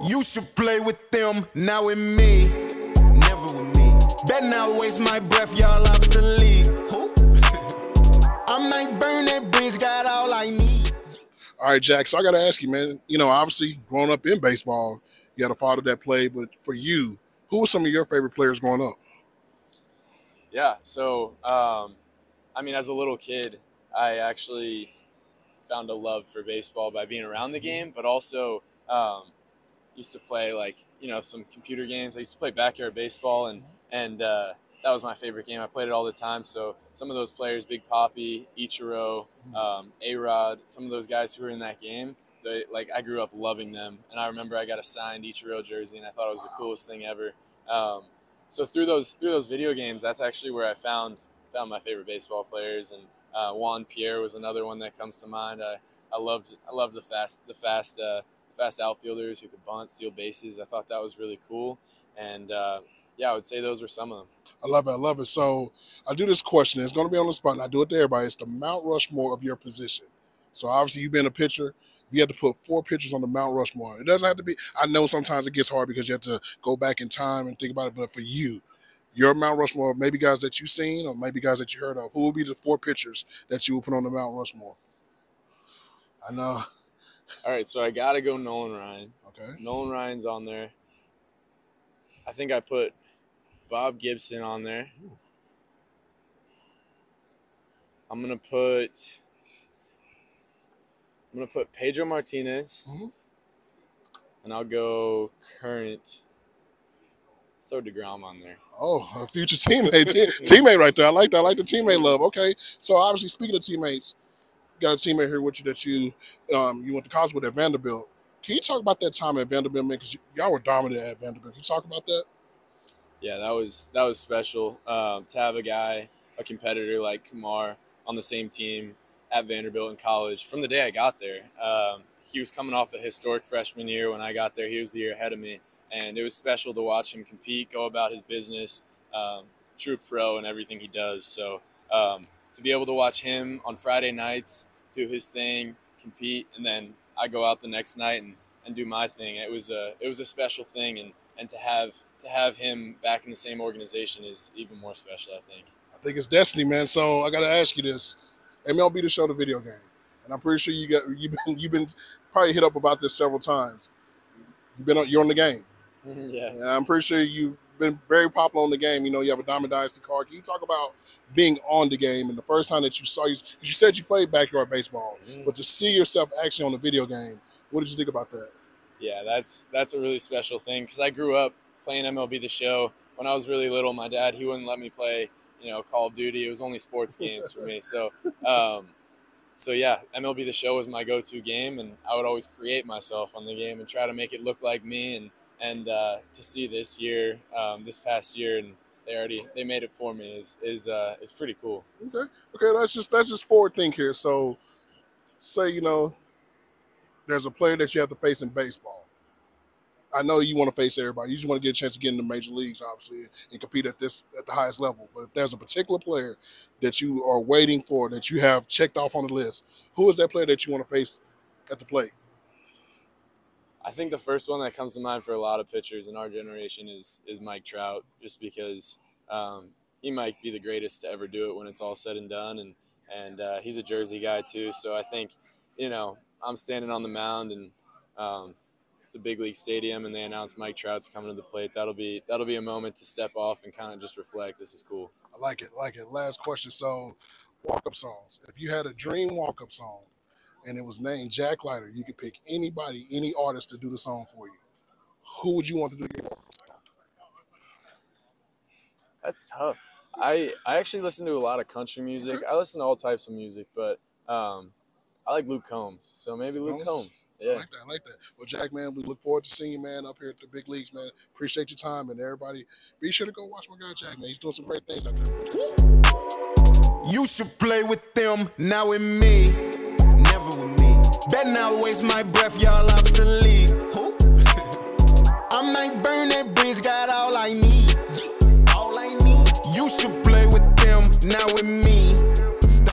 You should play with them, not with me. Never with me. Better not waste my breath, y'all obsolete. Who? I might burn that bridge, got all I need. All right, Jack, so I got to ask you, man, you know, obviously growing up in baseball, you had a father that played, but for you, who were some of your favorite players growing up? Yeah, so, I mean, as a little kid, I actually found a love for baseball by being around the game, but also used to play, like, you know, some computer games. I used to play backyard baseball, and that was my favorite game. I played it all the time. So some of those players, Big Papi, Ichiro, A-Rod, some of those guys who were in that game, I grew up loving them. And I remember I got a signed Ichiro jersey, and I thought it was the coolest thing ever. So through those video games, that's actually where I found my favorite baseball players. And Juan Pierre was another one that comes to mind. I loved the fast outfielders who could bunt, steal bases. I thought that was really cool. And yeah, I would say those were some of them. I love it. I love it. So I do this question. It's going to be on the spot, and I do it to everybody. It's the Mount Rushmore of your position. So obviously you've been a pitcher. You had to put 4 pitchers on the Mount Rushmore. It doesn't have to be. I know sometimes it gets hard because you have to go back in time and think about it. But for you, your Mount Rushmore, maybe guys that you've seen or maybe guys that you heard of, who would be the 4 pitchers that you would put on the Mount Rushmore? I know. All right, so I got to go Nolan Ryan. Okay. Nolan Ryan's on there. I think I put Bob Gibson on there. I'm gonna put Pedro Martinez, and I'll go current. Throw Degrom on there. Oh, a future teammate, teammate right there. I like that. I like the teammate love. Okay, so obviously speaking of teammates, you got a teammate here with you that you went to college with at Vanderbilt. Can you talk about that time at Vanderbilt, man? Because y'all were dominant at Vanderbilt. Can you talk about that? Yeah, that was special to have a guy, a competitor like Kumar on the same team at Vanderbilt in college. From the day I got there, he was coming off a historic freshman year. When I got there, he was the year ahead of me, and it was special to watch him compete, go about his business, true pro in everything he does. So to be able to watch him on Friday nights do his thing, compete, and then I go out the next night and do my thing. It was a special thing, and to have him back in the same organization is even more special, I think. I think it's destiny, man. So I got to ask you this: MLB The Show, the video game, and I'm pretty sure you've been probably hit up about this several times. You're on the game. Yeah. And I'm pretty sure you've been very popular on the game. You know, you have a Diamond Dynasty card. Can you talk about being on the game and the first time that you saw you said you played backyard baseball, but to see yourself actually on the video game, what did you think about that? Yeah, that's a really special thing because I grew up playing MLB The Show. When I was really little, my dad, he wouldn't let me play, Call of Duty. It was only sports games for me. So, so yeah, MLB The Show was my go-to game, and I would always create myself on the game and try to make it look like me. And to see this this past year, and they made it for me is pretty cool. Okay, let's just forward think here. So, say there's a player that you have to face in baseball. I know you want to face everybody. You just want to get a chance to get in the major leagues, obviously, and compete at the highest level. But if there's a particular player that you are waiting for, that you have checked off on the list, who is that player that you want to face at the plate? I think the first one that comes to mind for a lot of pitchers in our generation is Mike Trout, just because he might be the greatest to ever do it when it's all said and done, and he's a Jersey guy too. So I think, I'm standing on the mound, and it's a big league stadium, and they announce Mike Trout's coming to the plate. That'll be a moment to step off and kind of just reflect. This is cool. I like it. Last question. So, walk-up songs. If you had a dream walk-up song, and it was named Jack Leiter, you could pick anybody, any artist to do the song for you. Who would you want to do your walk-up song? That's tough. I actually listen to a lot of country music. Okay. I listen to all types of music, but I like Luke Combs, so maybe Luke Combs. Yeah. I like that. Well, Jack, man, we look forward to seeing you, man, up here at the big leagues, man. Appreciate your time, and everybody, be sure to go watch my guy Jack, man. He's doing some great things out there. You should play with them, not with me. Never with me. Better not waste my breath, y'all obsolete. Who? I might burn that bridge, got all I need. All I need. You should play with them, not with me.